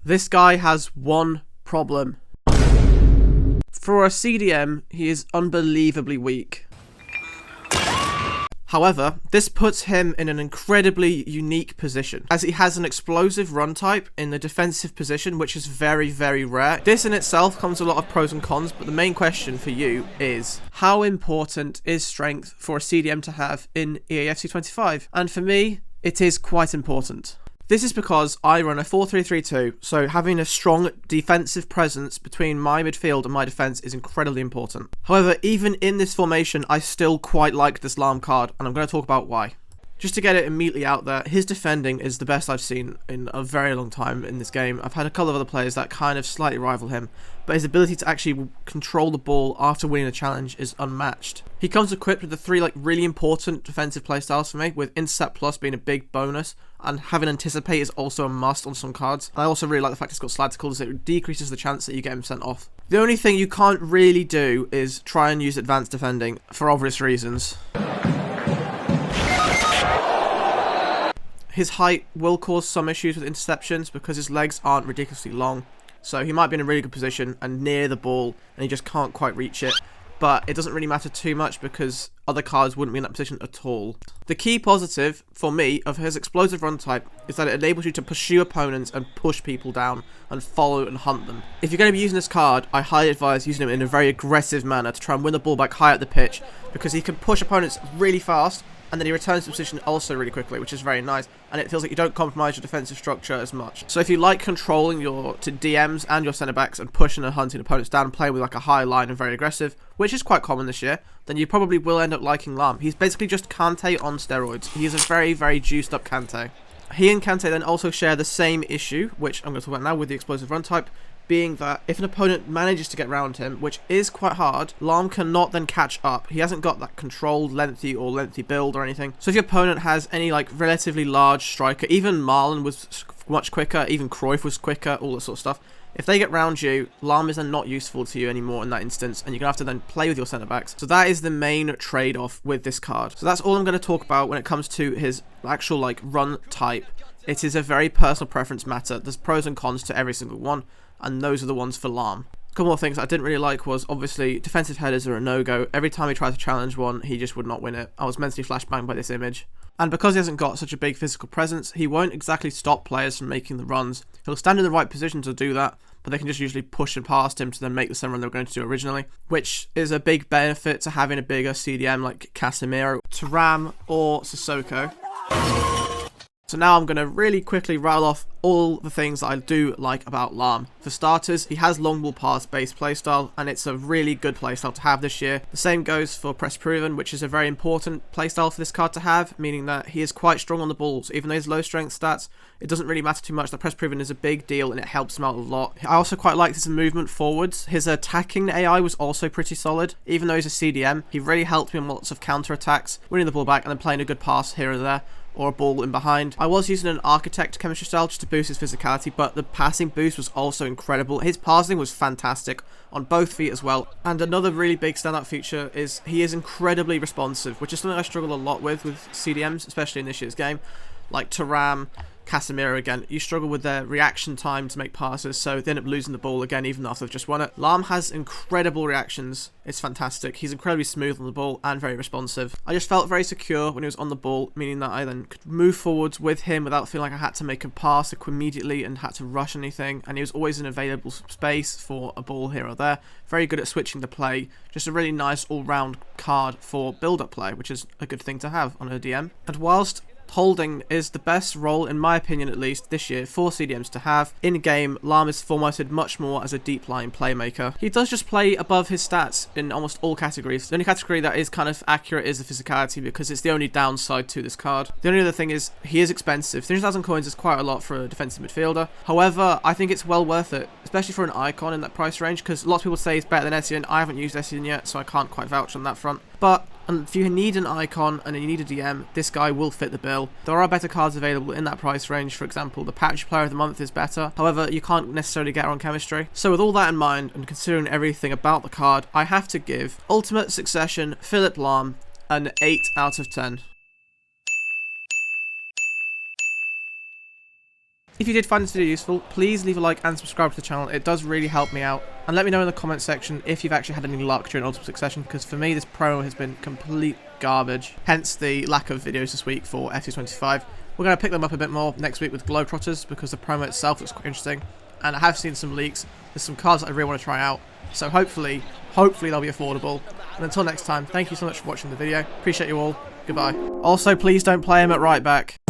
This guy has one problem. For a CDM, he is unbelievably weak. However, this puts him in an incredibly unique position, as he has an explosive run type in the defensive position, which is very, very rare. This in itself comes with a lot of pros and cons, but the main question for you is, how important is strength for a CDM to have in EAFC25? And for me, it is quite important. This is because I run a 4-3-3-2, so having a strong defensive presence between my midfield and my defence is incredibly important. However, even in this formation, I still quite like this Lahm card, and I'm going to talk about why. Just to get it immediately out there, his defending is the best I've seen in a very long time in this game. I've had a couple of other players that kind of slightly rival him, but his ability to actually control the ball after winning a challenge is unmatched. He comes equipped with the three really important defensive playstyles for me, with Intercept Plus being a big bonus, and having Anticipate is also a must on some cards. I also really like the fact it's got Slidecicles, as it decreases the chance that you get him sent off. The only thing you can't really do is try and use advanced defending, for obvious reasons. His height will cause some issues with interceptions because his legs aren't ridiculously long. So he might be in a really good position and near the ball and he just can't quite reach it. But it doesn't really matter too much because other cards wouldn't be in that position at all. The key positive for me of his explosive run type is that it enables you to pursue opponents and push people down and follow and hunt them. If you're going to be using this card, I highly advise using him in a very aggressive manner to try and win the ball back high up the pitch, because he can push opponents really fast and then he returns to position also really quickly, which is very nice, and it feels like you don't compromise your defensive structure as much. So if you like controlling your DMs and your centre-backs and pushing and hunting opponents down and playing with a high line and very aggressive, which is quite common this year, then you probably will end up liking Lahm. He's basically just Kante on steroids. He is a very, very juiced up Kante. He and Kante then also share the same issue, which I'm going to talk about now with the explosive run type, being that if an opponent manages to get around him, which is quite hard, Lahm cannot then catch up. He hasn't got that controlled lengthy build or anything. So if your opponent has any relatively large striker, even Marlon was much quicker, even Cruyff was quicker, all that sort of stuff. If they get round you, Lahm is then not useful to you anymore in that instance, and you're going to have to then play with your centre-backs. So that is the main trade-off with this card. So that's all I'm going to talk about when it comes to his actual run type. It is a very personal preference matter. There's pros and cons to every single one, and those are the ones for Lahm. A couple more things I didn't really like was, obviously, defensive headers are a no-go. Every time he tried to challenge one, he just would not win it. I was mentally flashbanged by this image. And because he hasn't got such a big physical presence, he won't exactly stop players from making the runs. He'll stand in the right position to do that, but they can just usually push and past him to then make the same run they were going to do originally, which is a big benefit to having a bigger CDM like Casemiro, Thuram, or Sissoko. So now I'm going to really quickly rattle off all the things that I do like about Lahm. For starters, he has long ball pass based playstyle, and it's a really good playstyle to have this year. The same goes for press proven, which is a very important playstyle for this card to have, meaning that he is quite strong on the ball. So even though he's low strength stats, it doesn't really matter too much. The press proven is a big deal and it helps him out a lot. I also quite like his movement forwards. His attacking AI was also pretty solid. Even though he's a CDM, he really helped me on lots of counter attacks, winning the ball back and then playing a good pass here and there, or a ball in behind. I was using an architect chemistry style just to boost his physicality, but the passing boost was also incredible. His passing was fantastic on both feet as well. And another really big standout feature is he is incredibly responsive, which is something I struggle a lot with CDMs, especially in this year's game. Like Thuram, Casemiro again, you struggle with their reaction time to make passes, so they end up losing the ball again even after they've just won it. Lahm has incredible reactions. It's fantastic. He's incredibly smooth on the ball and very responsive. I just felt very secure when he was on the ball, meaning that I then could move forwards with him without feeling like I had to make a pass immediately and had to rush anything, and he was always in available space for a ball here or there. Very good at switching the play. Just a really nice all-round card for build-up play, which is a good thing to have on a DM. And whilst holding is the best role, in my opinion at least, this year for CDMs to have. In-game, Lahm is formatted much more as a deep-line playmaker. He does just play above his stats in almost all categories. The only category that is kind of accurate is the physicality, because it's the only downside to this card. The only other thing is, he is expensive. 300,000 coins is quite a lot for a defensive midfielder. However, I think it's well worth it, especially for an icon in that price range, because lots of people say it's better than Essien. I haven't used Essien yet, so I can't quite vouch on that front. But if you need an icon and you need a DM, this guy will fit the bill. There are better cards available in that price range. For example, the Patch Player of the Month is better. However, you can't necessarily get her on chemistry. So with all that in mind, and considering everything about the card, I have to give Ultimate Succession Phillip Lahm an 8 out of 10. If you did find this video useful, please leave a like and subscribe to the channel. It does really help me out. And let me know in the comment section if you've actually had any luck during Ultimate Succession, because for me this promo has been complete garbage. Hence the lack of videos this week for FC25. We're going to pick them up a bit more next week with Globetrotters, because the promo itself looks quite interesting. And I have seen some leaks. There's some cards that I really want to try out. So hopefully they'll be affordable. And until next time, thank you so much for watching the video. Appreciate you all. Goodbye. Also, please don't play him at right back.